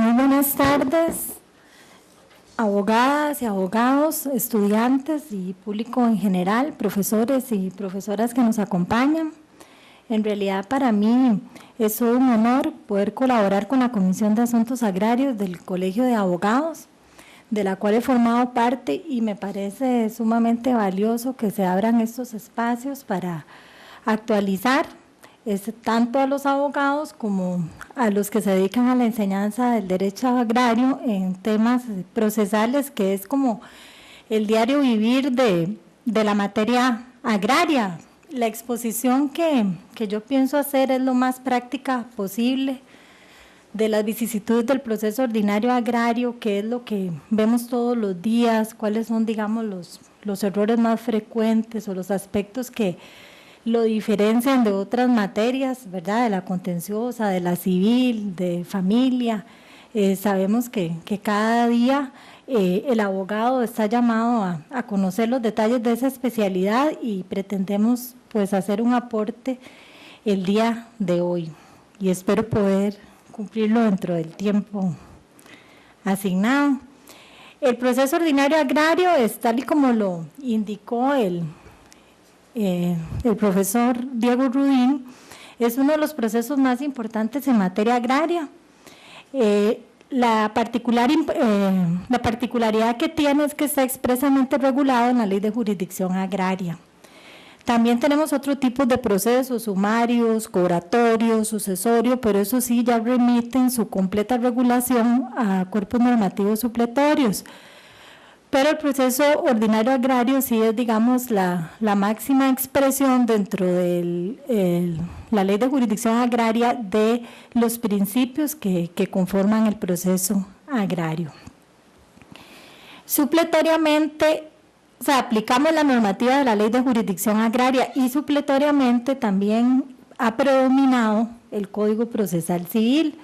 Muy buenas tardes, abogadas y abogados, estudiantes y público en general, profesores y profesoras que nos acompañan. En realidad para mí es un honor poder colaborar con la Comisión de Asuntos Agrarios del Colegio de Abogados, de la cual he formado parte, y me parece sumamente valioso que se abran estos espacios para actualizar tanto a los abogados como a los que se dedican a la enseñanza del derecho agrario en temas procesales, que es como el diario vivir de la materia agraria. La exposición que yo pienso hacer es lo más práctica posible de las vicisitudes del proceso ordinario agrario, que es lo que vemos todos los días, cuáles son, digamos, los errores más frecuentes o los aspectos que lo diferencian de otras materias, ¿verdad?, de la contenciosa, de la civil, de familia. Sabemos que cada día el abogado está llamado a conocer los detalles de esa especialidad, y pretendemos pues hacer un aporte el día de hoy, y espero poder cumplirlo dentro del tiempo asignado. El proceso ordinario agrario es, tal y como lo indicó el profesor Diego Rudín, es uno de los procesos más importantes en materia agraria. La particularidad que tiene es que está expresamente regulado en la Ley de Jurisdicción Agraria. También tenemos otro tipo de procesos, sumarios, cobratorios, sucesorios, pero eso sí ya remiten su completa regulación a cuerpos normativos supletorios. Pero el proceso ordinario agrario sí es, digamos, la máxima expresión dentro de la Ley de Jurisdicción Agraria de los principios que conforman el proceso agrario. Supletoriamente, o sea, aplicamos la normativa de la Ley de Jurisdicción Agraria, y supletoriamente también ha predominado el Código Procesal Civil,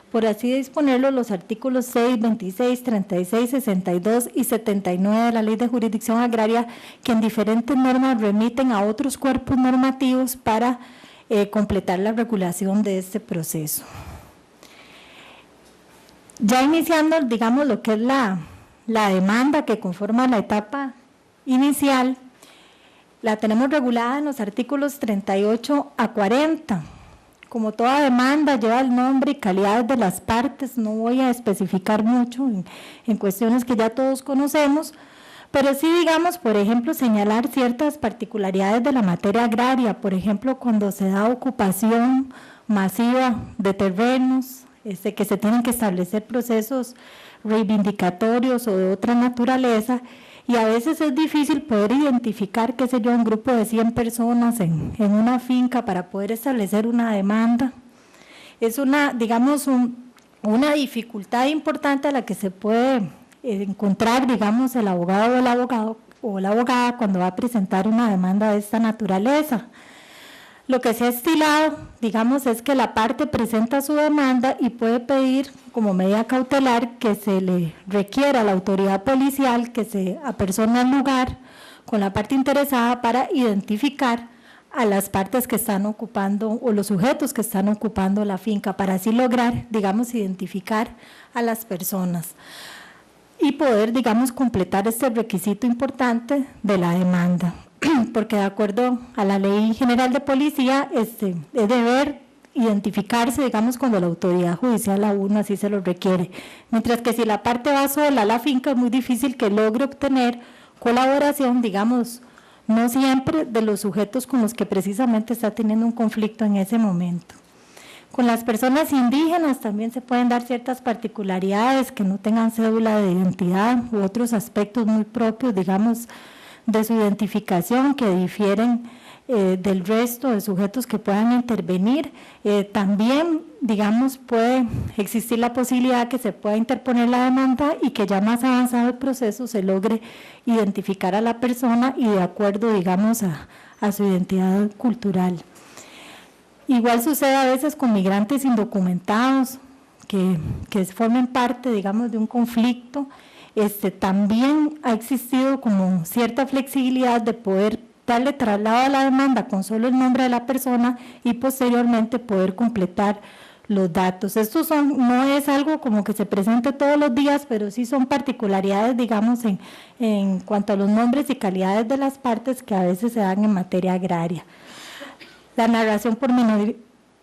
por así disponerlo, los artículos 6, 26, 36, 62 y 79 de la Ley de Jurisdicción Agraria, que en diferentes normas remiten a otros cuerpos normativos para completar la regulación de este proceso. Ya iniciando, digamos, lo que es la demanda que conforma la etapa inicial, la tenemos regulada en los artículos 38 a 40. Como toda demanda lleva el nombre y calidades de las partes, no voy a especificar mucho en cuestiones que ya todos conocemos, pero sí, digamos, por ejemplo, señalar ciertas particularidades de la materia agraria, por ejemplo, cuando se da ocupación masiva de terrenos, que se tienen que establecer procesos reivindicatorios o de otra naturaleza, y a veces es difícil poder identificar, qué sé yo, un grupo de 100 personas en una finca para poder establecer una demanda. Es digamos, una dificultad importante a la que se puede encontrar, digamos, el abogado o la abogada cuando va a presentar una demanda de esta naturaleza. Lo que se ha estilado, digamos, es que la parte presenta su demanda y puede pedir como medida cautelar que se le requiera a la autoridad policial que se apersone al lugar con la parte interesada para identificar a las partes que están ocupando o los sujetos que están ocupando la finca, para así lograr, digamos, identificar a las personas y poder, digamos, completar este requisito importante de la demanda. Porque de acuerdo a la Ley General de Policía, es deber identificarse, digamos, cuando la autoridad judicial a uno así se lo requiere. Mientras que si la parte va sola a la finca, es muy difícil que logre obtener colaboración, digamos, no siempre de los sujetos con los que precisamente está teniendo un conflicto en ese momento. Con las personas indígenas también se pueden dar ciertas particularidades, que no tengan cédula de identidad u otros aspectos muy propios, digamos, de su identificación, que difieren del resto de sujetos que puedan intervenir. También, digamos, puede existir la posibilidad que se pueda interponer la demanda y que ya más avanzado el proceso se logre identificar a la persona y de acuerdo, digamos, a su identidad cultural. Igual sucede a veces con migrantes indocumentados que formen parte, digamos, de un conflicto. También ha existido como cierta flexibilidad de poder darle traslado a la demanda con solo el nombre de la persona y posteriormente poder completar los datos. Estos no es algo como que se presente todos los días, pero sí son particularidades, digamos, en cuanto a los nombres y calidades de las partes que a veces se dan en materia agraria. La narración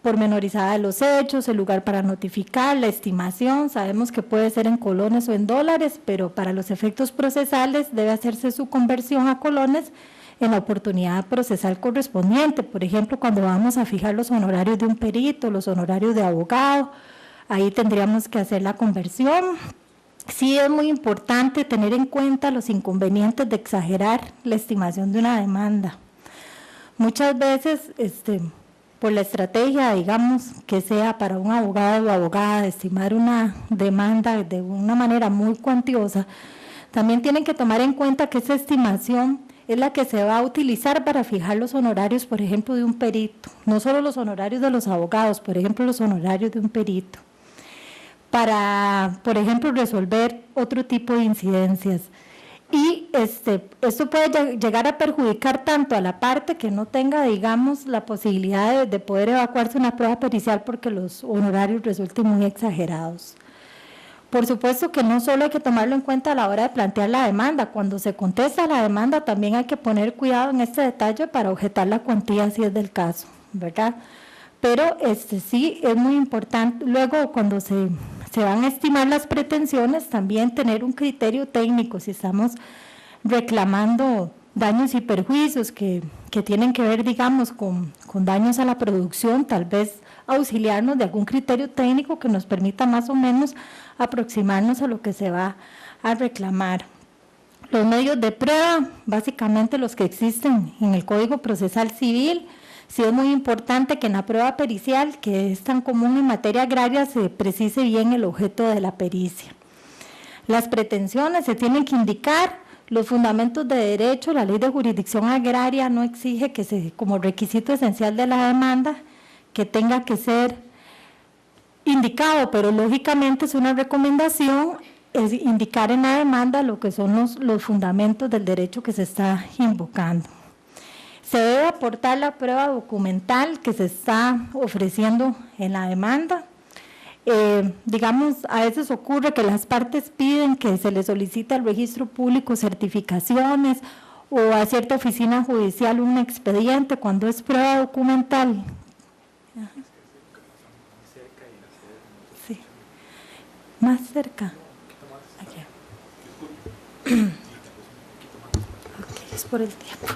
pormenorizada de los hechos, el lugar para notificar, la estimación, sabemos que puede ser en colones o en dólares, pero para los efectos procesales debe hacerse su conversión a colones en la oportunidad procesal correspondiente. Por ejemplo, cuando vamos a fijar los honorarios de un perito, los honorarios de abogado, ahí tendríamos que hacer la conversión. Sí es muy importante tener en cuenta los inconvenientes de exagerar la estimación de una demanda. Muchas veces, por la estrategia, digamos, que sea para un abogado o abogada estimar una demanda de una manera muy cuantiosa, también tienen que tomar en cuenta que esa estimación es la que se va a utilizar para fijar los honorarios, por ejemplo, de un perito, no solo los honorarios de los abogados, por ejemplo, los honorarios de un perito, para, por ejemplo, resolver otro tipo de incidencias. Y esto puede llegar a perjudicar tanto a la parte que no tenga, digamos, la posibilidad de poder evacuarse una prueba pericial porque los honorarios resulten muy exagerados. Por supuesto que no solo hay que tomarlo en cuenta a la hora de plantear la demanda, cuando se contesta la demanda también hay que poner cuidado en este detalle para objetar la cuantía si es del caso, ¿verdad? Pero sí es muy importante, luego cuando se van a estimar las pretensiones, también tener un criterio técnico, si estamos reclamando daños y perjuicios que tienen que ver, digamos, con daños a la producción, tal vez auxiliarnos de algún criterio técnico que nos permita más o menos aproximarnos a lo que se va a reclamar. Los medios de prueba, básicamente los que existen en el Código Procesal Civil. Sí es muy importante que en la prueba pericial, que es tan común en materia agraria, se precise bien el objeto de la pericia. Las pretensiones se tienen que indicar, los fundamentos de derecho, la ley de jurisdicción agraria no exige que como requisito esencial de la demanda, que tenga que ser indicado, pero lógicamente es una recomendación, es indicar en la demanda lo que son los fundamentos del derecho que se está invocando. Se debe aportar la prueba documental que se está ofreciendo en la demanda. Digamos, a veces ocurre que las partes piden que se les solicite al registro público certificaciones o a cierta oficina judicial un expediente cuando es prueba documental. Sí, más cerca. Okay, es por el tiempo.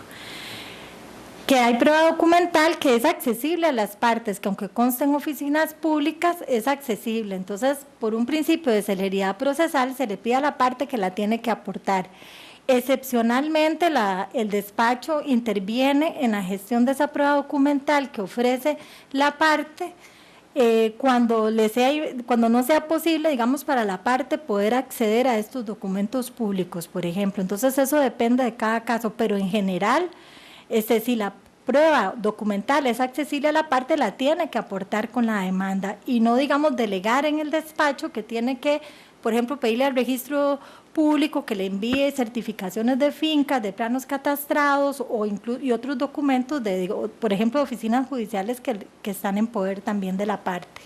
Que hay prueba documental que es accesible a las partes, que aunque conste en oficinas públicas, es accesible. Entonces, por un principio de celeridad procesal, se le pide a la parte que la tiene que aportar. Excepcionalmente, el despacho interviene en la gestión de esa prueba documental que ofrece la parte, cuando no sea posible, digamos, para la parte poder acceder a estos documentos públicos, por ejemplo. Entonces, eso depende de cada caso, pero en general, si la prueba documental es accesible a la parte, la tiene que aportar con la demanda y no, digamos, delegar en el despacho que tiene que, por ejemplo, pedirle al registro público que le envíe certificaciones de fincas, de planos catastrados y otros documentos, por ejemplo, oficinas judiciales que están en poder también de la parte.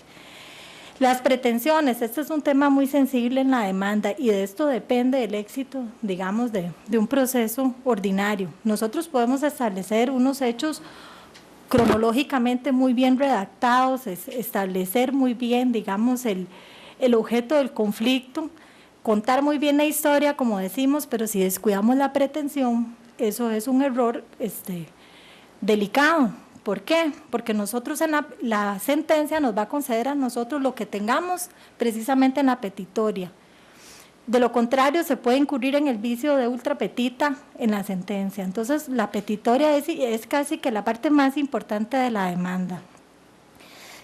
Las pretensiones, este es un tema muy sensible en la demanda y de esto depende el éxito, digamos, de un proceso ordinario. Nosotros podemos establecer unos hechos cronológicamente muy bien redactados, establecer muy bien, digamos, el objeto del conflicto, contar muy bien la historia, como decimos, pero si descuidamos la pretensión, eso es un error delicado. ¿Por qué? Porque nosotros en la sentencia nos va a conceder a nosotros lo que tengamos precisamente en la petitoria. De lo contrario, se puede incurrir en el vicio de ultrapetita en la sentencia. Entonces, la petitoria es casi que la parte más importante de la demanda.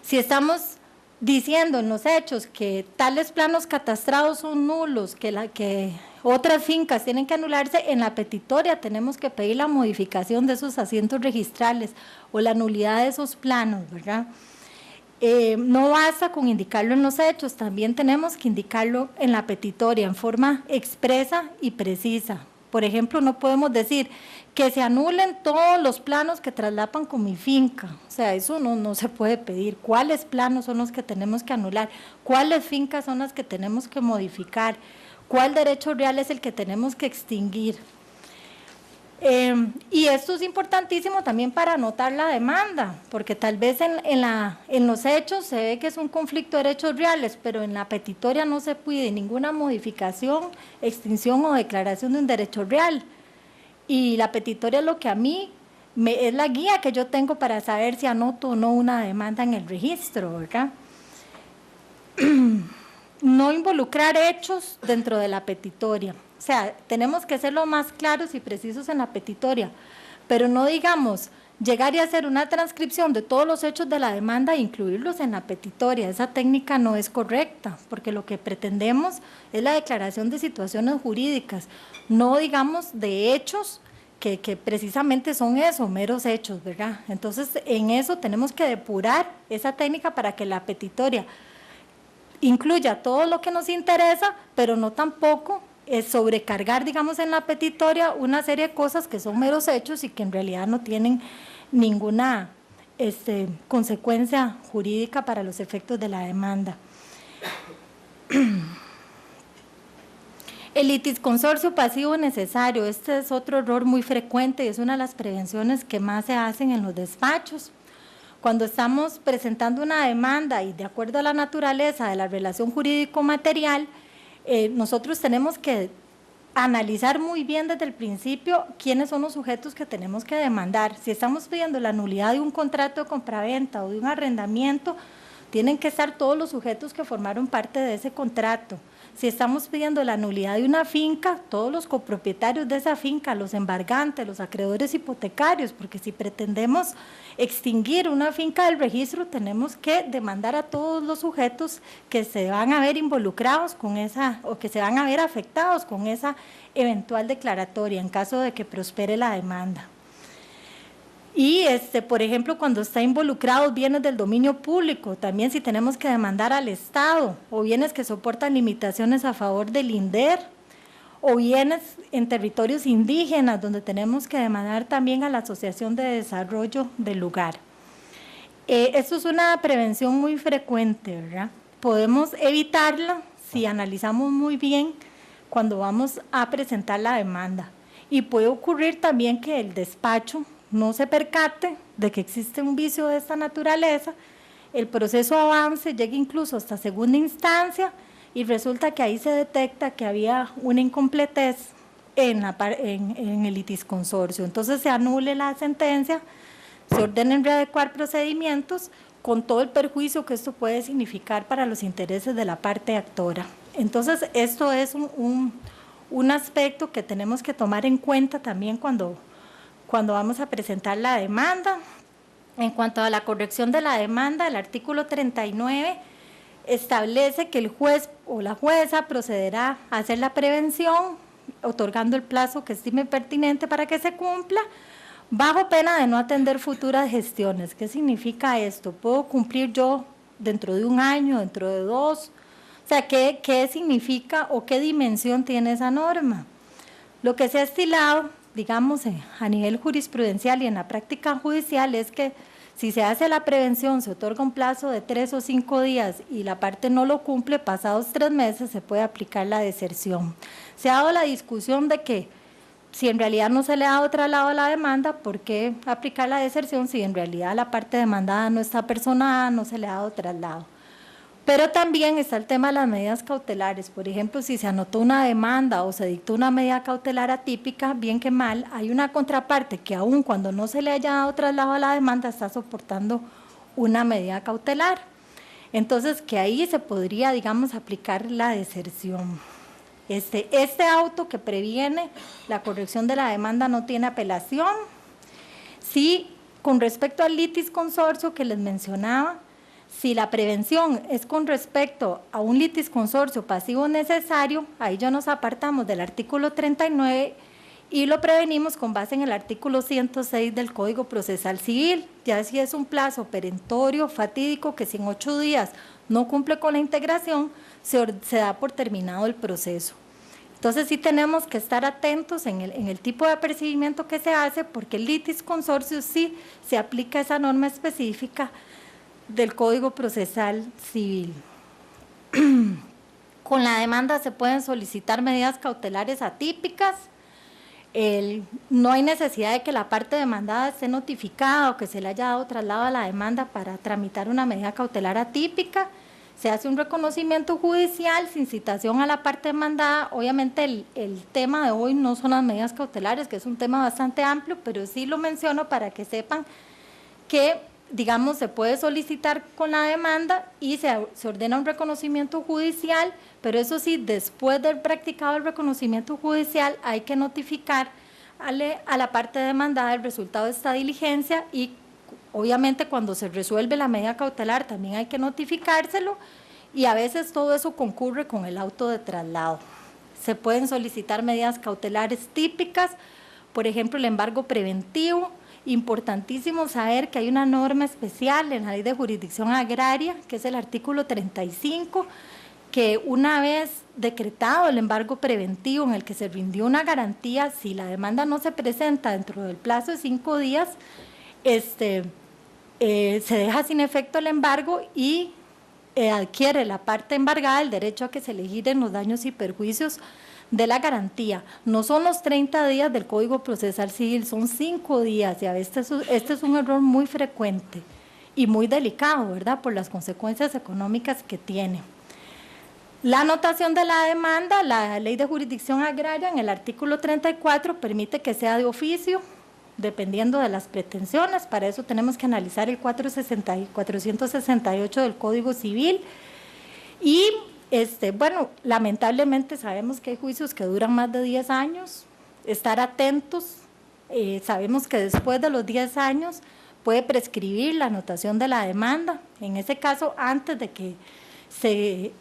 Si estamos diciendo en los hechos que tales planos catastrados son nulos, que otras fincas tienen que anularse, en la petitoria tenemos que pedir la modificación de esos asientos registrales o la nulidad de esos planos, ¿verdad? No basta con indicarlo en los hechos, también tenemos que indicarlo en la petitoria en forma expresa y precisa. Por ejemplo, no podemos decir que se anulen todos los planos que traslapan con mi finca. O sea, eso no se puede pedir. ¿Cuáles planos son los que tenemos que anular? ¿Cuáles fincas son las que tenemos que modificar? ¿Cuál derecho real es el que tenemos que extinguir? Y esto es importantísimo también para anotar la demanda, porque tal vez en los hechos se ve que es un conflicto de derechos reales, pero en la petitoria no se pide ninguna modificación, extinción o declaración de un derecho real. Y la petitoria es lo que a mí es la guía que yo tengo para saber si anoto o no una demanda en el registro, ¿verdad? No involucrar hechos dentro de la petitoria. O sea, tenemos que ser lo más claros y precisos en la petitoria, pero no digamos llegar y hacer una transcripción de todos los hechos de la demanda e incluirlos en la petitoria. Esa técnica no es correcta, porque lo que pretendemos es la declaración de situaciones jurídicas, no digamos de hechos que precisamente son eso, meros hechos, ¿verdad? Entonces, en eso tenemos que depurar esa técnica para que la petitoria incluya todo lo que nos interesa, pero no tampoco sobrecargar, digamos, en la petitoria una serie de cosas que son meros hechos y que en realidad no tienen ninguna consecuencia jurídica para los efectos de la demanda. El litisconsorcio pasivo necesario, este es otro error muy frecuente y es una de las prevenciones que más se hacen en los despachos. Cuando estamos presentando una demanda y de acuerdo a la naturaleza de la relación jurídico-material, nosotros tenemos que analizar muy bien desde el principio quiénes son los sujetos que tenemos que demandar. Si estamos pidiendo la nulidad de un contrato de compraventa o de un arrendamiento, tienen que estar todos los sujetos que formaron parte de ese contrato. Si estamos pidiendo la nulidad de una finca, todos los copropietarios de esa finca, los embargantes, los acreedores hipotecarios, porque si pretendemos extinguir una finca del registro, tenemos que demandar a todos los sujetos que se van a ver involucrados con esa, o que se van a ver afectados con esa eventual declaratoria en caso de que prospere la demanda. Y, por ejemplo, cuando está involucrados bienes del dominio público, también si tenemos que demandar al Estado, o bienes que soportan limitaciones a favor del INDER, o bienes en territorios indígenas, donde tenemos que demandar también a la Asociación de Desarrollo del lugar. Esto es una prevención muy frecuente, ¿verdad? Podemos evitarla si analizamos muy bien cuando vamos a presentar la demanda. Y puede ocurrir también que el despacho no se percate de que existe un vicio de esta naturaleza, el proceso avance, llegue incluso hasta segunda instancia y resulta que ahí se detecta que había una incompletez en el litisconsorcio. Entonces se anule la sentencia, se ordenen readecuar procedimientos con todo el perjuicio que esto puede significar para los intereses de la parte actora. Entonces esto es un aspecto que tenemos que tomar en cuenta también cuando vamos a presentar la demanda. En cuanto a la corrección de la demanda, el artículo 39 establece que el juez o la jueza procederá a hacer la prevención, otorgando el plazo que estime pertinente para que se cumpla, bajo pena de no atender futuras gestiones. ¿Qué significa esto? ¿Puedo cumplir yo dentro de un año, dentro de dos? O sea, ¿qué significa o qué dimensión tiene esa norma? Lo que se ha estilado, digamos, a nivel jurisprudencial y en la práctica judicial es que si se hace la prevención, se otorga un plazo de 3 o 5 días y la parte no lo cumple, pasados 3 meses se puede aplicar la deserción. Se ha dado la discusión de que si en realidad no se le ha dado traslado a la demanda, ¿por qué aplicar la deserción si en realidad la parte demandada no está personada, no se le ha dado traslado? Pero también está el tema de las medidas cautelares. Por ejemplo, si se anotó una demanda o se dictó una medida cautelar atípica, bien que mal, hay una contraparte que aun cuando no se le haya dado traslado a la demanda, está soportando una medida cautelar. Entonces, que ahí se podría, digamos, aplicar la deserción. Este auto que previene la corrección de la demanda no tiene apelación. Sí, con respecto al litisconsorcio que les mencionaba, si la prevención es con respecto a un litisconsorcio pasivo necesario, ahí ya nos apartamos del artículo 39 y lo prevenimos con base en el artículo 106 del Código Procesal Civil. Ya si es un plazo perentorio, fatídico, que si en 8 días no cumple con la integración, se da por terminado el proceso. Entonces sí tenemos que estar atentos en el tipo de apercibimiento que se hace, porque el litis consorcio sí se aplica esa norma específica del Código Procesal Civil. Con la demanda se pueden solicitar medidas cautelares atípicas. No hay necesidad de que la parte demandada esté notificada o que se le haya dado traslado a la demanda para tramitar una medida cautelar atípica. Se hace un reconocimiento judicial sin citación a la parte demandada. Obviamente el tema de hoy no son las medidas cautelares, que es un tema bastante amplio, pero sí lo menciono para que sepan que, digamos, se puede solicitar con la demanda y se ordena un reconocimiento judicial, pero eso sí, después de practicado el reconocimiento judicial hay que notificar a la parte demandada el resultado de esta diligencia y obviamente cuando se resuelve la medida cautelar también hay que notificárselo y a veces todo eso concurre con el auto de traslado. Se pueden solicitar medidas cautelares típicas, por ejemplo el embargo preventivo. Importantísimo saber que hay una norma especial en la Ley de Jurisdicción Agraria, que es el artículo 35, que una vez decretado el embargo preventivo en el que se rindió una garantía, si la demanda no se presenta dentro del plazo de 5 días, se deja sin efecto el embargo y adquiere la parte embargada el derecho a que se le giren los daños y perjuicios de la garantía. No son los 30 días del Código Procesal Civil, son 5 días y a veces este es un error muy frecuente y muy delicado, ¿verdad?, por las consecuencias económicas que tiene. La anotación de la demanda, la Ley de Jurisdicción Agraria en el artículo 34 permite que sea de oficio, dependiendo de las pretensiones. Para eso tenemos que analizar el 468 del Código Civil y bueno, lamentablemente sabemos que hay juicios que duran más de 10 años, estar atentos, sabemos que después de los 10 años puede prescribir la anotación de la demanda, en ese caso antes de que se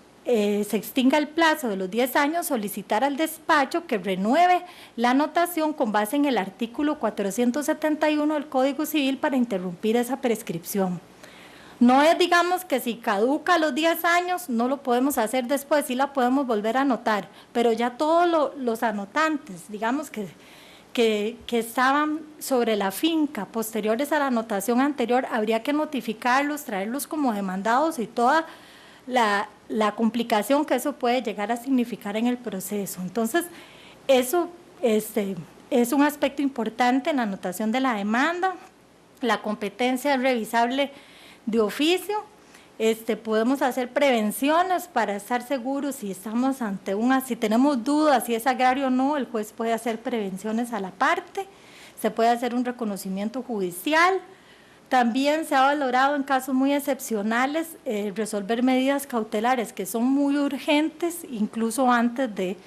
extinga el plazo de los 10 años, solicitar al despacho que renueve la anotación con base en el artículo 471 del Código Civil para interrumpir esa prescripción. No es, digamos, que si caduca a los 10 años, no lo podemos hacer después, sí la podemos volver a anotar, pero ya todos los anotantes, digamos, que estaban sobre la finca, posteriores a la anotación anterior, habría que notificarlos, traerlos como demandados y toda la complicación que eso puede llegar a significar en el proceso. Entonces, eso es un aspecto importante en la anotación de la demanda. La competencia es revisable de oficio, podemos hacer prevenciones para estar seguros si estamos ante si tenemos dudas si es agrario o no, el juez puede hacer prevenciones a la parte, se puede hacer un reconocimiento judicial. También se ha valorado en casos muy excepcionales resolver medidas cautelares que son muy urgentes, incluso antes de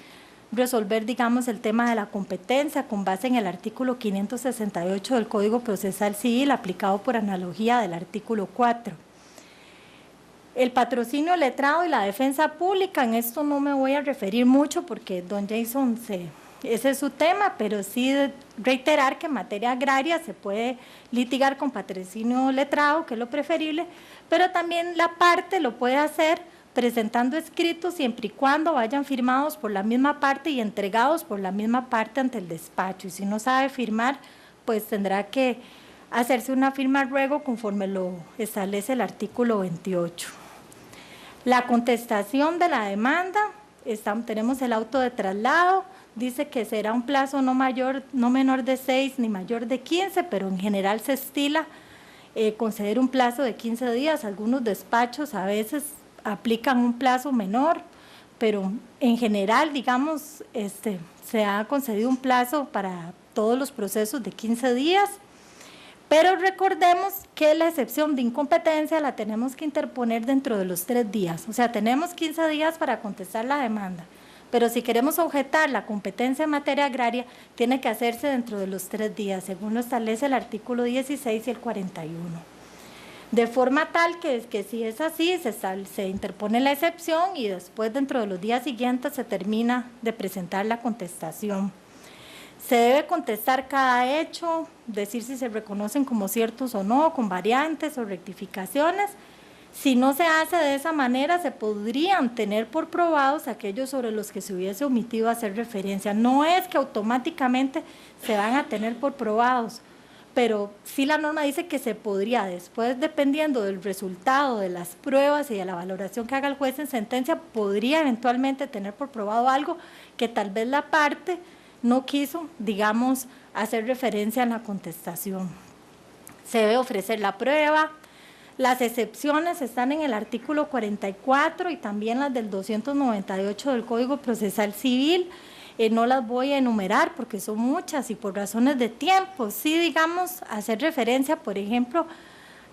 resolver, digamos, el tema de la competencia con base en el artículo 568 del Código Procesal Civil, aplicado por analogía del artículo 4. El patrocinio letrado y la defensa pública, en esto no me voy a referir mucho porque don Jason, ese es su tema, pero sí reiterar que en materia agraria se puede litigar con patrocinio letrado, que es lo preferible, pero también la parte lo puede hacer presentando escritos siempre y cuando vayan firmados por la misma parte y entregados por la misma parte ante el despacho. Y si no sabe firmar, pues tendrá que hacerse una firma ruego conforme lo establece el artículo 28. La contestación de la demanda, tenemos el auto de traslado, dice que será un plazo no menor de 6 ni mayor de 15, pero en general se estila conceder un plazo de 15 días. Algunos despachos a veces aplican un plazo menor, pero en general, digamos, se ha concedido un plazo para todos los procesos de 15 días, pero recordemos que la excepción de incompetencia la tenemos que interponer dentro de los 3 días, o sea, tenemos 15 días para contestar la demanda, pero si queremos objetar la competencia en materia agraria, tiene que hacerse dentro de los 3 días, según lo establece el artículo 16 y el 41. De forma tal que si es así, se interpone la excepción y después dentro de los días siguientes se termina de presentar la contestación. Se debe contestar cada hecho, decir si se reconocen como ciertos o no, con variantes o rectificaciones. Si no se hace de esa manera, se podrían tener por probados aquellos sobre los que se hubiese omitido hacer referencia. No es que automáticamente se van a tener por probados, pero sí la norma dice que se podría, después dependiendo del resultado de las pruebas y de la valoración que haga el juez en sentencia, podría eventualmente tener por probado algo que tal vez la parte no quiso, digamos, hacer referencia en la contestación. Se debe ofrecer la prueba. Las excepciones están en el artículo 44 y también las del 298 del Código Procesal Civil. No las voy a enumerar porque son muchas y por razones de tiempo. Sí, digamos, hacer referencia, por ejemplo,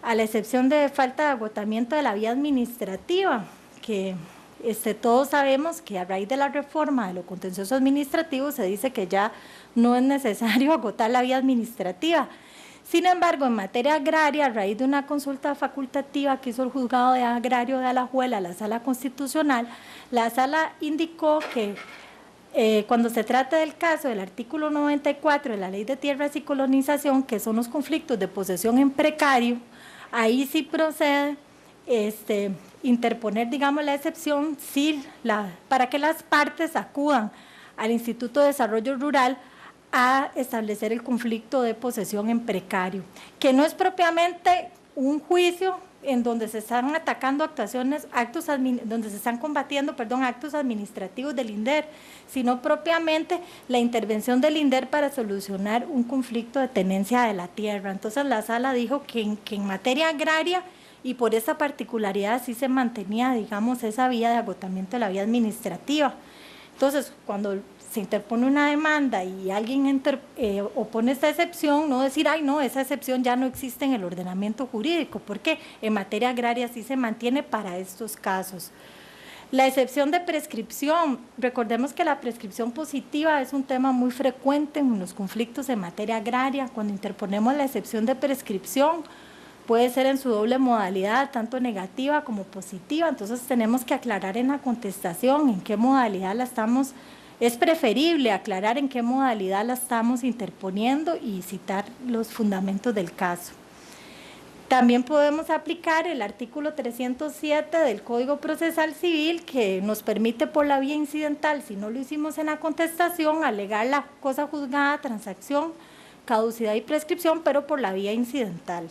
a la excepción de falta de agotamiento de la vía administrativa, que todos sabemos que a raíz de la reforma de lo contencioso administrativo se dice que ya no es necesario agotar la vía administrativa. Sin embargo, en materia agraria, a raíz de una consulta facultativa que hizo el Juzgado de Agrario de Alajuela a la Sala Constitucional, la Sala indicó que cuando se trata del caso del artículo 94 de la Ley de Tierras y Colonización, que son los conflictos de posesión en precario, ahí sí procede interponer, digamos, la excepción para que las partes acudan al Instituto de Desarrollo Rural a establecer el conflicto de posesión en precario, que no es propiamente un juicio en donde se están atacando donde se están combatiendo, actos administrativos del INDER, sino propiamente la intervención del INDER para solucionar un conflicto de tenencia de la tierra. Entonces la sala dijo que en materia agraria y por esa particularidad sí se mantenía, digamos, esa vía de agotamiento de la vía administrativa. Entonces, cuando se interpone una demanda y alguien opone esta excepción, no decir, ay no, esa excepción ya no existe en el ordenamiento jurídico, porque en materia agraria sí se mantiene para estos casos. La excepción de prescripción, recordemos que la prescripción positiva es un tema muy frecuente en los conflictos en materia agraria. Cuando interponemos la excepción de prescripción, puede ser en su doble modalidad, tanto negativa como positiva, entonces tenemos que aclarar en la contestación en qué modalidad la estamos. Es preferible aclarar en qué modalidad la estamos interponiendo y citar los fundamentos del caso. También podemos aplicar el artículo 307 del Código Procesal Civil, que nos permite por la vía incidental, si no lo hicimos en la contestación, alegar la cosa juzgada, transacción, caducidad y prescripción, pero por la vía incidental.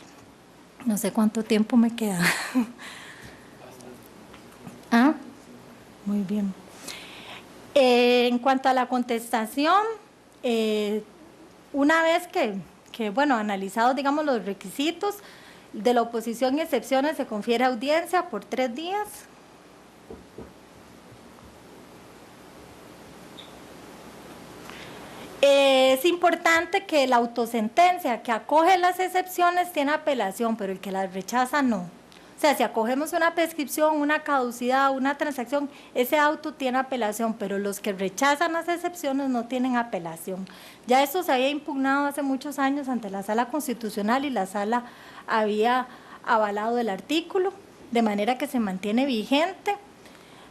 No sé cuánto tiempo me queda. ¿Ah? Muy bien. En cuanto a la contestación, una vez que analizados, digamos, los requisitos de la oposición y excepciones, se confiere audiencia por 3 días. Es importante que la autosentencia que acoge las excepciones tiene apelación, pero el que las rechaza no. O sea, si acogemos una prescripción, una caducidad, una transacción, ese auto tiene apelación, pero los que rechazan las excepciones no tienen apelación. Ya esto se había impugnado hace muchos años ante la Sala Constitucional y la Sala había avalado el artículo, de manera que se mantiene vigente.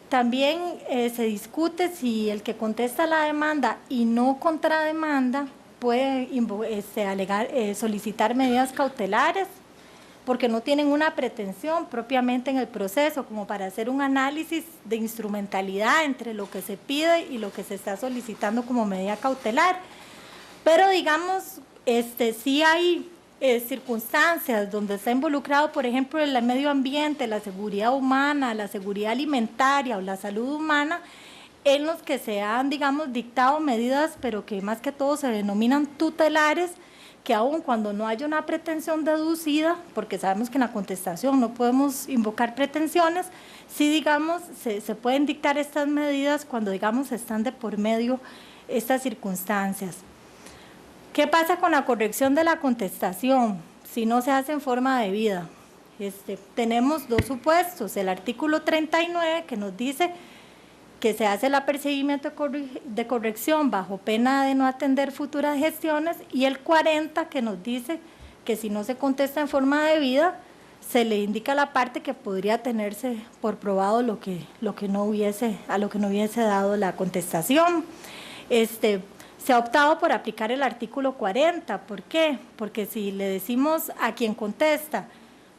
También se discute si el que contesta la demanda y no contrademanda puede solicitar medidas cautelares, porque no tienen una pretensión propiamente en el proceso, como para hacer un análisis de instrumentalidad entre lo que se pide y lo que se está solicitando como medida cautelar. Pero digamos, sí hay circunstancias donde está involucrado, por ejemplo, el medio ambiente, la seguridad humana, la seguridad alimentaria o la salud humana, en los que se han, digamos, dictado medidas, pero que más que todo se denominan tutelares, que aun cuando no haya una pretensión deducida, porque sabemos que en la contestación no podemos invocar pretensiones, sí, digamos, se pueden dictar estas medidas cuando, digamos, están de por medio estas circunstancias. ¿Qué pasa con la corrección de la contestación si no se hace en forma debida? Tenemos 2 supuestos, el artículo 39 que nos dice que se hace el apercibimiento de corrección bajo pena de no atender futuras gestiones, y el 40 que nos dice que si no se contesta en forma debida, se le indica a la parte que podría tenerse por probado lo que no hubiese dado la contestación. Se ha optado por aplicar el artículo 40. ¿Por qué? Porque si le decimos a quien contesta,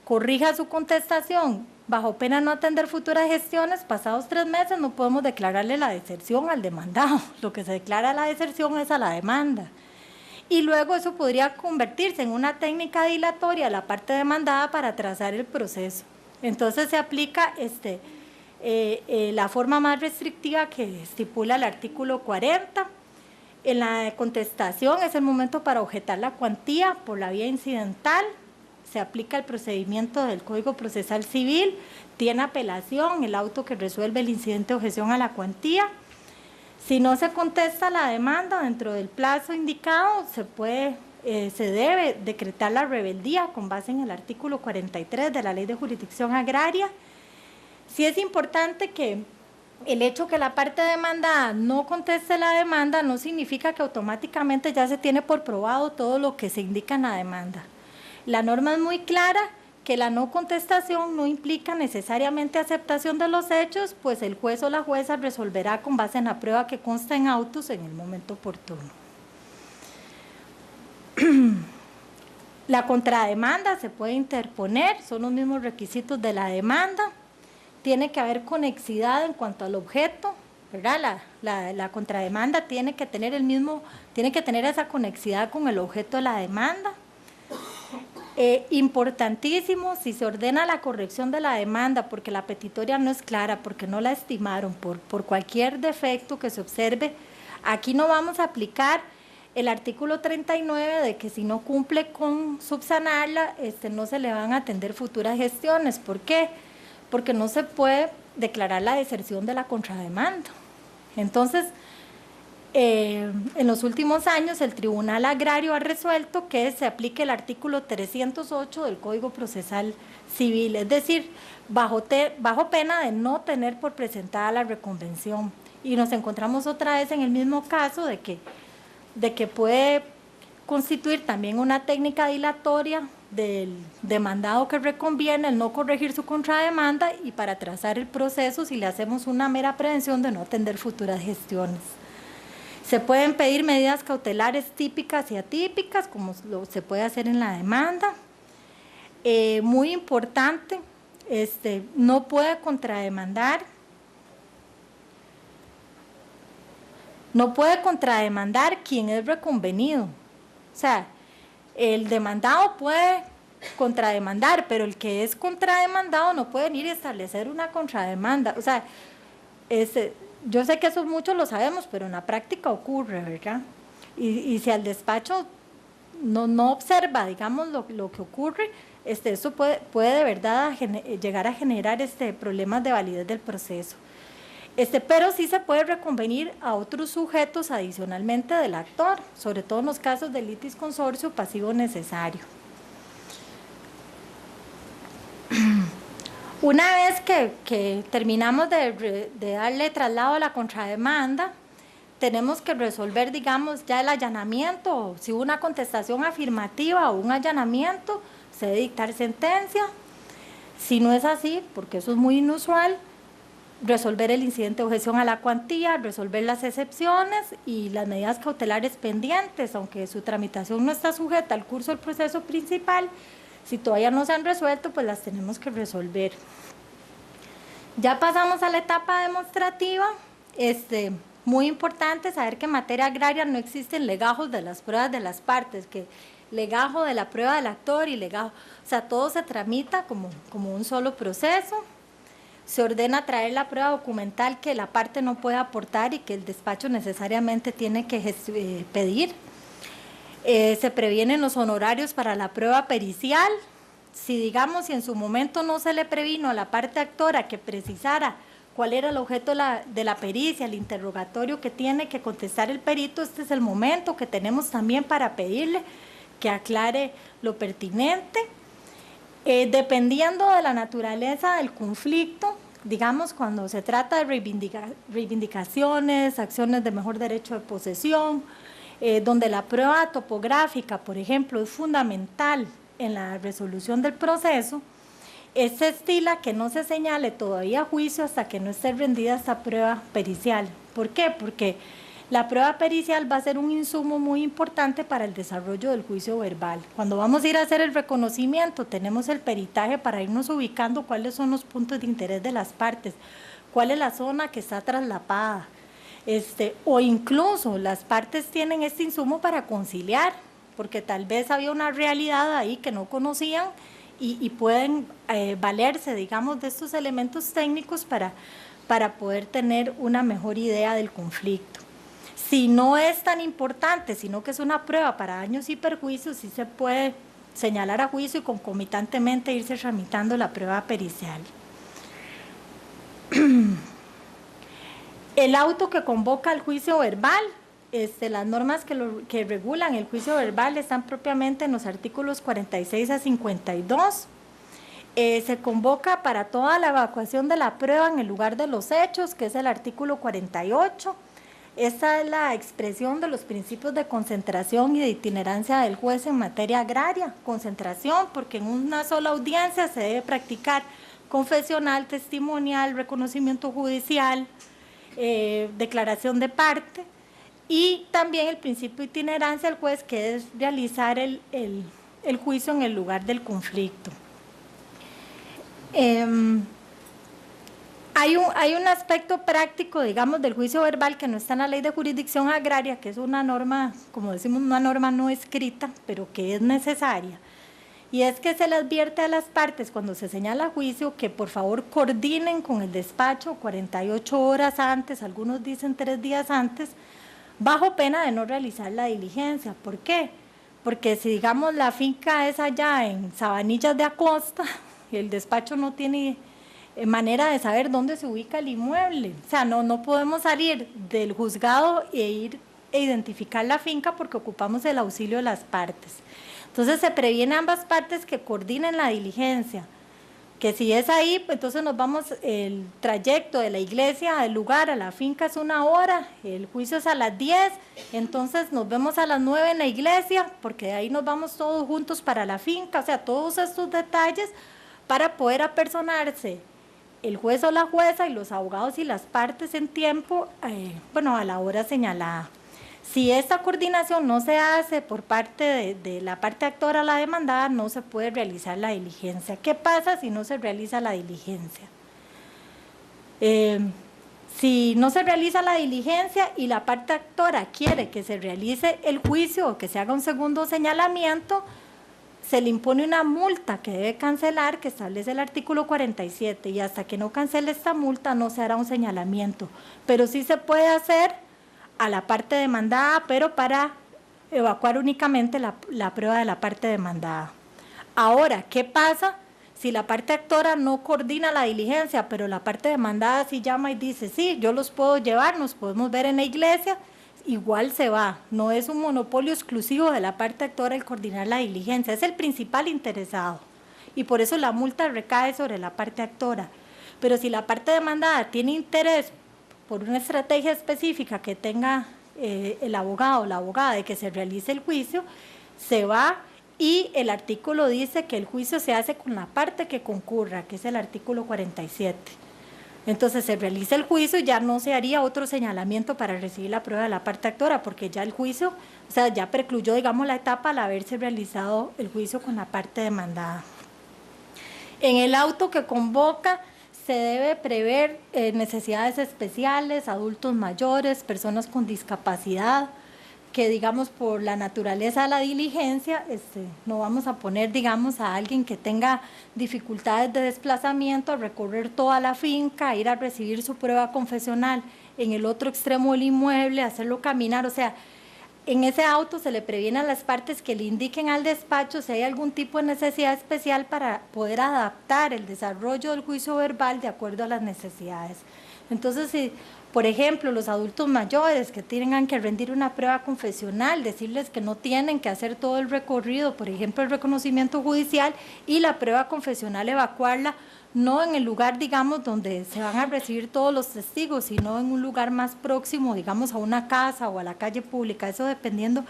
corrija su contestación, bajo pena de no atender futuras gestiones, pasados 3 meses no podemos declararle la deserción al demandado. Lo que se declara la deserción es a la demanda. Y luego eso podría convertirse en una técnica dilatoria a la parte demandada para atrasar el proceso. Entonces se aplica la forma más restrictiva que estipula el artículo 40. En la contestación es el momento para objetar la cuantía por la vía incidental. Se aplica el procedimiento del Código Procesal Civil, tiene apelación, el auto que resuelve el incidente de objeción a la cuantía. Si no se contesta la demanda dentro del plazo indicado, se debe decretar la rebeldía con base en el artículo 43 de la Ley de Jurisdicción Agraria. Sí es importante que el hecho que la parte demandada no conteste la demanda no significa que automáticamente ya se tiene por probado todo lo que se indica en la demanda. La norma es muy clara que la no contestación no implica necesariamente aceptación de los hechos, pues el juez o la jueza resolverá con base en la prueba que consta en autos en el momento oportuno. La contrademanda se puede interponer, son los mismos requisitos de la demanda, tiene que haber conexidad en cuanto al objeto, ¿verdad? La contrademanda tiene que tener esa conexidad con el objeto de la demanda. Importantísimo, si se ordena la corrección de la demanda porque la petitoria no es clara, porque no la estimaron, por cualquier defecto que se observe, aquí no vamos a aplicar el artículo 39 de que si no cumple con subsanarla, no se le van a atender futuras gestiones. ¿Por qué? Porque no se puede declarar la deserción de la contrademanda. Entonces, en los últimos años el Tribunal Agrario ha resuelto que se aplique el artículo 308 del Código Procesal Civil, es decir, bajo pena de no tener por presentada la reconvención. Y nos encontramos otra vez en el mismo caso de que puede constituir también una técnica dilatoria del demandado que reconviene el no corregir su contrademanda y para atrasar el proceso si le hacemos una mera prevención de no atender futuras gestiones. Se pueden pedir medidas cautelares típicas y atípicas, como se puede hacer en la demanda. Muy importante, no puede contrademandar. No puede contrademandar quien es reconvenido. O sea, el demandado puede contrademandar, pero el que es contrademandado no puede venir y establecer una contrademanda. O sea, yo sé que eso muchos lo sabemos, pero en la práctica ocurre, ¿verdad? Y si al despacho no observa, digamos, lo que ocurre, eso puede de verdad llegar a generar problemas de validez del proceso. Pero sí se puede reconvenir a otros sujetos adicionalmente del actor, sobre todo en los casos de litis consorcio pasivo necesario. Una vez que terminamos de darle traslado a la contrademanda, tenemos que resolver, digamos, ya el allanamiento, si hubo una contestación afirmativa o un allanamiento, se debe dictar sentencia. Si no es así, porque eso es muy inusual, resolver el incidente de objeción a la cuantía, resolver las excepciones y las medidas cautelares pendientes, aunque su tramitación no está sujeta al curso del proceso principal. Si todavía no se han resuelto, pues las tenemos que resolver. Ya pasamos a la etapa demostrativa. Muy importante saber que en materia agraria no existen legajos de las pruebas de las partes, que legajo de la prueba del actor y legajo, o sea, todo se tramita como un solo proceso. Se ordena traer la prueba documental que la parte no puede aportar y que el despacho necesariamente tiene que pedir. Se previenen los honorarios para la prueba pericial. Si en su momento no se le previno a la parte actora que precisara cuál era el objeto de la pericia, el interrogatorio que tiene que contestar el perito, este es el momento que tenemos también para pedirle que aclare lo pertinente. Dependiendo de la naturaleza del conflicto, digamos, cuando se trata de reivindicaciones, acciones de mejor derecho de posesión, donde la prueba topográfica, por ejemplo, es fundamental en la resolución del proceso, se estila que no se señale todavía juicio hasta que no esté rendida esta prueba pericial. ¿Por qué? Porque La prueba pericial va a ser un insumo muy importante para el desarrollo del juicio verbal. Cuando vamos a ir a hacer el reconocimiento, tenemos el peritaje para irnos ubicando cuáles son los puntos de interés de las partes, cuál es la zona que está traslapada, o incluso las partes tienen este insumo para conciliar, porque tal vez había una realidad ahí que no conocían y pueden valerse, digamos, de estos elementos técnicos para poder tener una mejor idea del conflicto. Si no es tan importante, sino que es una prueba para daños y perjuicios, sí se puede señalar a juicio y concomitantemente irse tramitando la prueba pericial. El auto que convoca al juicio verbal, las normas que regulan el juicio verbal están propiamente en los artículos 46 a 52. Se convoca para toda la evacuación de la prueba en el lugar de los hechos, que es el artículo 48. Esta es la expresión de los principios de concentración y de itinerancia del juez en materia agraria. Concentración, porque en una sola audiencia se debe practicar confesional, testimonial, reconocimiento judicial, declaración de parte, y también el principio de itinerancia del juez, que es realizar el juicio en el lugar del conflicto. Hay un aspecto práctico, digamos, del juicio verbal que no está en la ley de jurisdicción agraria, que es una norma, como decimos, una norma no escrita, pero que es necesaria. Y es que se le advierte a las partes cuando se señala juicio que por favor coordinen con el despacho 48 horas antes, algunos dicen 3 días antes, bajo pena de no realizar la diligencia. ¿Por qué? Porque si, digamos, la finca es allá en Sabanillas de Acosta, el despacho no tiene manera de saber dónde se ubica el inmueble. O sea, no podemos salir del juzgado e identificar la finca porque ocupamos el auxilio de las partes. Entonces se previene a ambas partes que coordinen la diligencia, que si es ahí, pues entonces nos vamos, el trayecto de la iglesia al lugar, a la finca es 1 hora, el juicio es a las 10, entonces nos vemos a las 9 en la iglesia, porque de ahí nos vamos todos juntos para la finca. O sea, todos estos detalles para poder apersonarse el juez o la jueza y los abogados y las partes en tiempo, a la hora señalada. Si esta coordinación no se hace por parte de la parte actora, la demandada, no se puede realizar la diligencia. ¿Qué pasa si no se realiza la diligencia? Si no se realiza la diligencia y la parte actora quiere que se realice el juicio o que se haga un segundo señalamiento, se le impone una multa que debe cancelar, que establece el artículo 47, y hasta que no cancele esta multa no se hará un señalamiento, pero sí se puede hacer a la parte demandada, pero para evacuar únicamente la prueba de la parte demandada. Ahora, ¿qué pasa si la parte actora no coordina la diligencia, pero la parte demandada sí llama y dice, sí, yo los puedo llevar, nos podemos ver en la iglesia? Igual se va, no es un monopolio exclusivo de la parte actora el coordinar la diligencia, es el principal interesado y por eso la multa recae sobre la parte actora. Pero si la parte demandada tiene interés por una estrategia específica que tenga el abogado o la abogada de que se realice el juicio, se va, y el artículo dice que el juicio se hace con la parte que concurra, que es el artículo 47. Entonces se realiza el juicio y ya no se haría otro señalamiento para recibir la prueba de la parte actora, porque ya el juicio, o sea, ya precluyó, digamos, la etapa al haberse realizado el juicio con la parte demandada. En el auto que convoca se debe prever necesidades especiales, adultos mayores, personas con discapacidad, que digamos por la naturaleza de la diligencia, no vamos a poner, digamos, a alguien que tenga dificultades de desplazamiento a recorrer toda la finca, ir a recibir su prueba confesional en el otro extremo del inmueble, hacerlo caminar. O sea, en ese auto se le previene a las partes que le indiquen al despacho si hay algún tipo de necesidad especial para poder adaptar el desarrollo del juicio verbal de acuerdo a las necesidades. Entonces, si por ejemplo, los adultos mayores que tengan que rendir una prueba confesional, decirles que no tienen que hacer todo el recorrido, por ejemplo, el reconocimiento judicial, y la prueba confesional evacuarla, no en el lugar, digamos, donde se van a recibir todos los testigos, sino en un lugar más próximo, digamos, a una casa o a la calle pública, eso dependiendo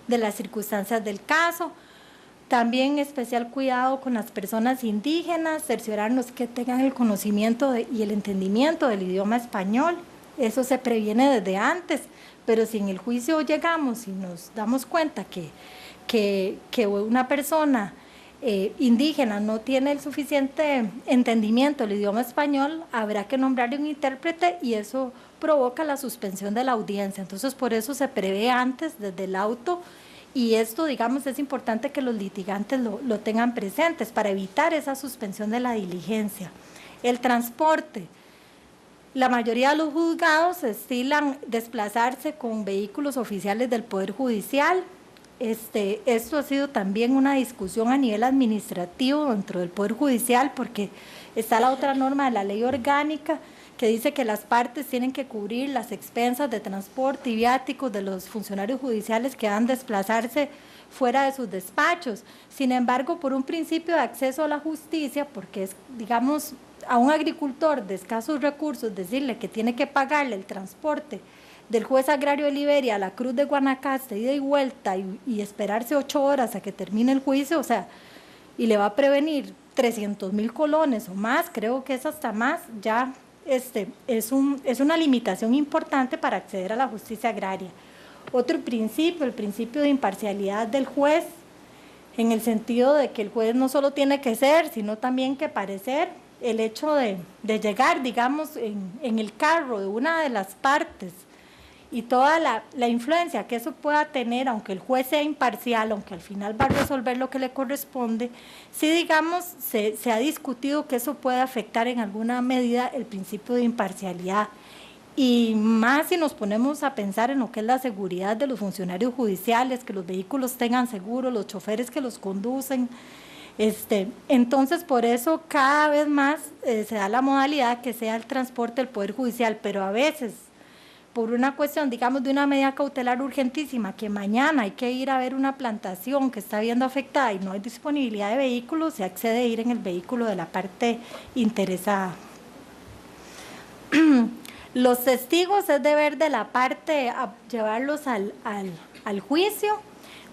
de las circunstancias del caso. También especial cuidado con las personas indígenas, cerciorarnos que tengan el conocimiento y el entendimiento del idioma español. eso se previene desde antes, pero si en el juicio llegamos y nos damos cuenta que una persona indígena no tiene el suficiente entendimiento del idioma español, habrá que nombrarle un intérprete y eso provoca la suspensión de la audiencia. Entonces, por eso se prevé antes desde el auto, y esto, digamos, es importante que los litigantes lo tengan presentes para evitar esa suspensión de la diligencia. El transporte. La mayoría de los juzgados estilan desplazarse con vehículos oficiales del Poder Judicial. Esto ha sido también una discusión a nivel administrativo dentro del Poder Judicial, porque está la otra norma de la ley orgánica que dice que las partes tienen que cubrir las expensas de transporte y viáticos de los funcionarios judiciales que van a desplazarse fuera de sus despachos. Sin embargo, por un principio de acceso a la justicia, porque es, digamos, a un agricultor de escasos recursos decirle que tiene que pagarle el transporte del juez agrario de Liberia a la Cruz de Guanacaste, ida y vuelta, y esperarse 8 horas a que termine el juicio, o sea, y le va a prevenir 300,000 colones o más, creo que es hasta más, ya es una limitación importante para acceder a la justicia agraria. Otro principio, el principio de imparcialidad del juez, en el sentido de que el juez no solo tiene que ser, sino también que parecer. El hecho de llegar, digamos, en el carro de una de las partes y toda la influencia que eso pueda tener, aunque el juez sea imparcial, aunque al final va a resolver lo que le corresponde, sí, digamos, se ha discutido que eso puede afectar en alguna medida el principio de imparcialidad. Y más si nos ponemos a pensar en lo que es la seguridad de los funcionarios judiciales, que los vehículos tengan seguro, los choferes que los conducen. Entonces, por eso cada vez más se da la modalidad que sea el transporte del Poder Judicial, pero a veces, por una cuestión, digamos, de una medida cautelar urgentísima, que mañana hay que ir a ver una plantación que está viendo afectada y no hay disponibilidad de vehículos, se accede a ir en el vehículo de la parte interesada. Los testigos es deber de la parte a llevarlos al juicio,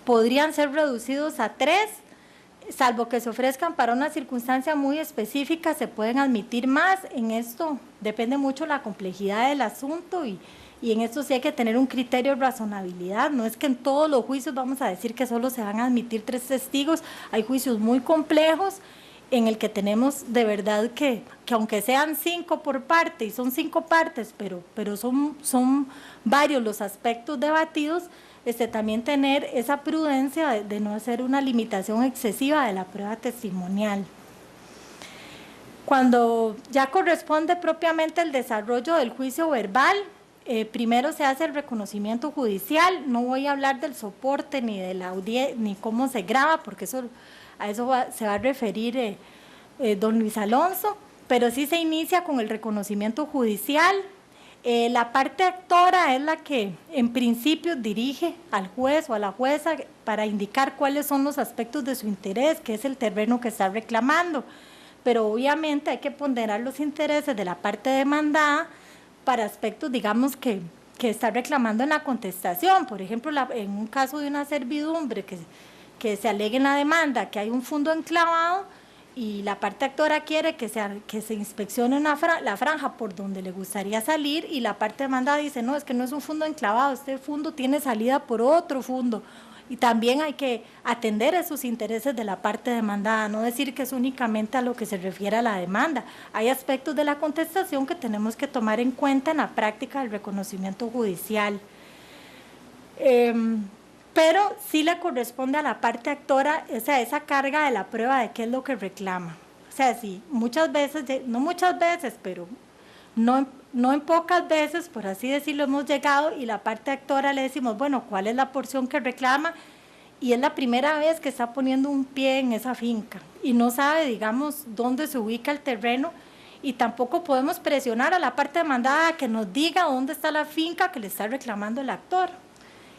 podrían ser reducidos a 3, salvo que se ofrezcan para una circunstancia muy específica, se pueden admitir más. En esto depende mucho la complejidad del asunto y en esto sí hay que tener un criterio de razonabilidad. No es que en todos los juicios vamos a decir que solo se van a admitir 3 testigos, hay juicios muy complejos en el que tenemos de verdad que aunque sean 5 por parte y son 5 partes, pero son varios los aspectos debatidos, también tener esa prudencia de no hacer una limitación excesiva de la prueba testimonial. Cuando ya corresponde propiamente el desarrollo del juicio verbal, primero se hace el reconocimiento judicial. No voy a hablar del soporte ni de la audiencia ni cómo se graba, porque a eso se va a referir don Luis Alonso, pero sí se inicia con el reconocimiento judicial. La parte actora es la que en principio dirige al juez o a la jueza para indicar cuáles son los aspectos de su interés, que es el terreno que está reclamando, pero obviamente hay que ponderar los intereses de la parte demandada para aspectos, digamos, que está reclamando en la contestación. Por ejemplo, en un caso de una servidumbre que se alegue en la demanda que hay un fondo enclavado y la parte actora quiere que se inspeccione la franja por donde le gustaría salir, y la parte demandada dice, no, es que no es un fondo enclavado, este fondo tiene salida por otro fondo, y también hay que atender esos intereses de la parte demandada, no decir que es únicamente a lo que se refiere a la demanda. Hay aspectos de la contestación que tenemos que tomar en cuenta en la práctica del reconocimiento judicial. Pero sí le corresponde a la parte actora, o sea, esa carga de la prueba de qué es lo que reclama. O sea, sí, muchas veces, no muchas veces, pero no en pocas veces, por así decirlo, hemos llegado y la parte actora le decimos, bueno, ¿cuál es la porción que reclama? Y es la primera vez que está poniendo un pie en esa finca y no sabe, digamos, dónde se ubica el terreno, y tampoco podemos presionar a la parte demandada a que nos diga dónde está la finca que le está reclamando el actor.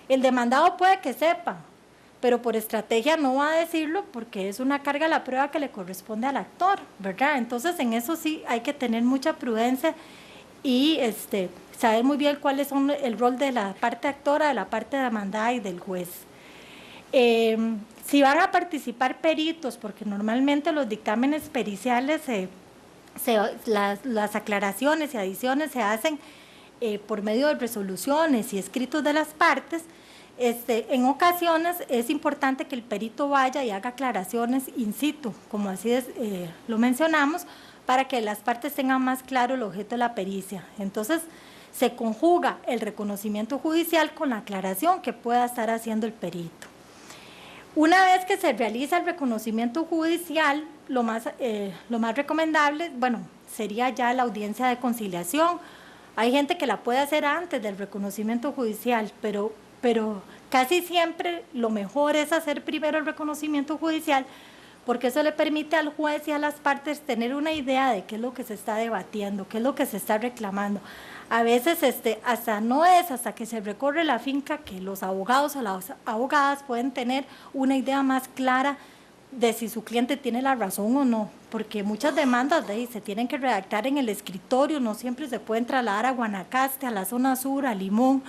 El demandado puede que sepa, pero por estrategia no va a decirlo porque es una carga de la prueba que le corresponde al actor, ¿verdad? Entonces, en eso sí hay que tener mucha prudencia y saber muy bien cuáles son el rol de la parte actora, de la parte demandada y del juez. Si van a participar peritos, porque normalmente los dictámenes periciales, las aclaraciones y adiciones se hacen por medio de resoluciones y escritos de las partes, en ocasiones es importante que el perito vaya y haga aclaraciones in situ, como así lo mencionamos, para que las partes tengan más claro el objeto de la pericia. Entonces, se conjuga el reconocimiento judicial con la aclaración que pueda estar haciendo el perito. Una vez que se realiza el reconocimiento judicial, lo más recomendable, bueno, sería ya la audiencia de conciliación. Hay gente que la puede hacer antes del reconocimiento judicial, pero casi siempre lo mejor es hacer primero el reconocimiento judicial, porque eso le permite al juez y a las partes tener una idea de qué es lo que se está debatiendo, qué es lo que se está reclamando. A veces hasta que se recorre la finca que los abogados o las abogadas pueden tener una idea más clara de si su cliente tiene la razón o no, porque muchas demandas se tienen que redactar en el escritorio, no siempre se pueden trasladar a Guanacaste, a la zona sur, a Limón.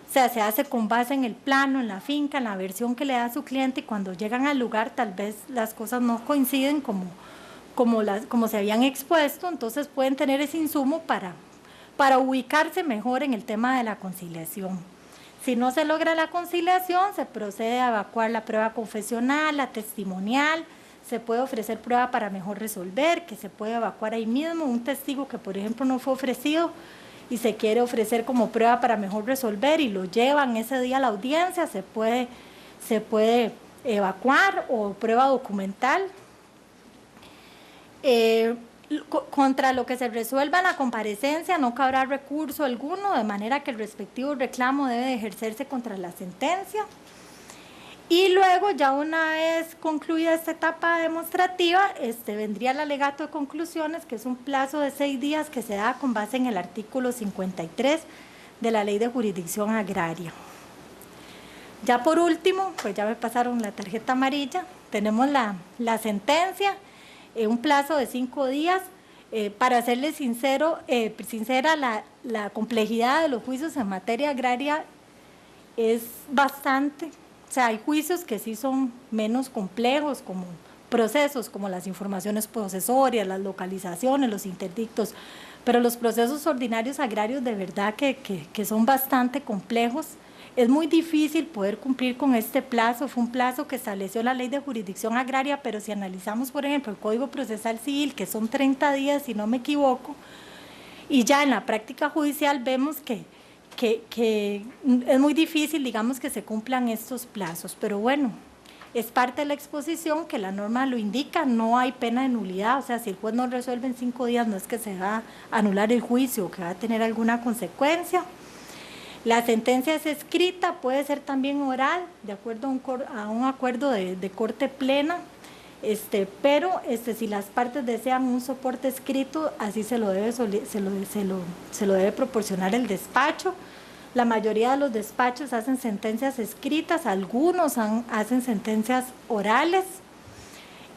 O sea, se hace con base en el plano, en la finca, en la versión que le da a su cliente, y cuando llegan al lugar tal vez las cosas no coinciden como se habían expuesto, entonces pueden tener ese insumo para ubicarse mejor en el tema de la conciliación. Si no se logra la conciliación, se procede a evacuar la prueba confesional, la testimonial, se puede ofrecer prueba para mejor resolver, que se puede evacuar ahí mismo, un testigo que por ejemplo no fue ofrecido y se quiere ofrecer como prueba para mejor resolver y lo llevan ese día a la audiencia, se puede evacuar, o prueba documental. Contra lo que se resuelva en la comparecencia no cabrá recurso alguno, de manera que el respectivo reclamo debe de ejercerse contra la sentencia. Y luego, ya una vez concluida esta etapa demostrativa, vendría el alegato de conclusiones, que es un plazo de 6 días que se da con base en el artículo 53 de la Ley de Jurisdicción Agraria. Ya por último, pues ya me pasaron la tarjeta amarilla, tenemos la sentencia, un plazo de 5 días. Para serles sincera, la complejidad de los juicios en materia agraria es bastante. O sea, hay juicios que sí son menos complejos, como procesos como las informaciones posesorias, las localizaciones, los interdictos, pero los procesos ordinarios agrarios de verdad que son bastante complejos. Es muy difícil poder cumplir con este plazo. Fue un plazo que estableció la Ley de Jurisdicción Agraria, pero si analizamos, por ejemplo, el Código Procesal Civil, que son 30 días, si no me equivoco, y ya en la práctica judicial vemos que es muy difícil, digamos, que se cumplan estos plazos. Pero bueno, es parte de la exposición que la norma lo indica, no hay pena de nulidad. O sea, si el juez no resuelve en 5 días, no es que se va a anular el juicio o que va a tener alguna consecuencia. La sentencia es escrita, puede ser también oral, de acuerdo a un acuerdo de corte plena, pero si las partes desean un soporte escrito, así se lo debe proporcionar el despacho. La mayoría de los despachos hacen sentencias escritas, algunos hacen sentencias orales,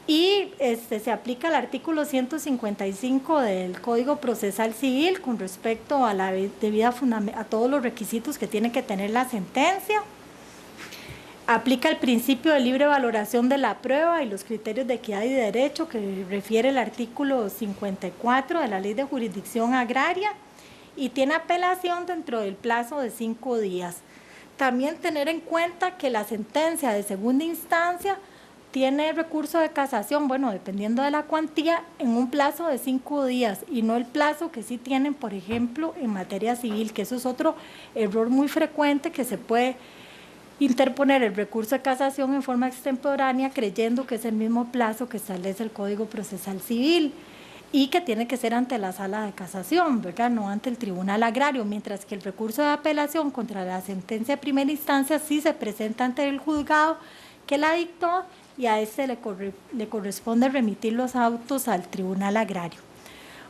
y se aplica el artículo 155 del Código Procesal Civil con respecto a la debida a todos los requisitos que tiene que tener la sentencia. Aplica el principio de libre valoración de la prueba y los criterios de equidad y derecho que refiere el artículo 54 de la Ley de Jurisdicción Agraria, y tiene apelación dentro del plazo de 5 días. También tener en cuenta que la sentencia de segunda instancia tiene recurso de casación, bueno, dependiendo de la cuantía, en un plazo de 5 días, y no el plazo que sí tienen, por ejemplo, en materia civil, que eso es otro error muy frecuente, que se puede interponer el recurso de casación en forma extemporánea creyendo que es el mismo plazo que establece el Código Procesal Civil, y que tiene que ser ante la sala de casación, ¿verdad?, no ante el tribunal agrario, mientras que el recurso de apelación contra la sentencia de primera instancia sí se presenta ante el juzgado que la dictó, y a le corresponde remitir los autos al tribunal agrario.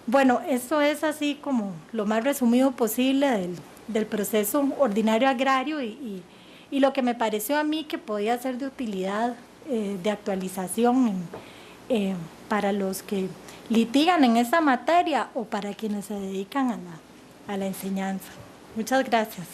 Bueno, esto es así como lo más resumido posible del proceso ordinario agrario, y lo que me pareció a mí que podía ser de utilidad, de actualización para los que litigan en esta materia o para quienes se dedican a la enseñanza. Muchas gracias.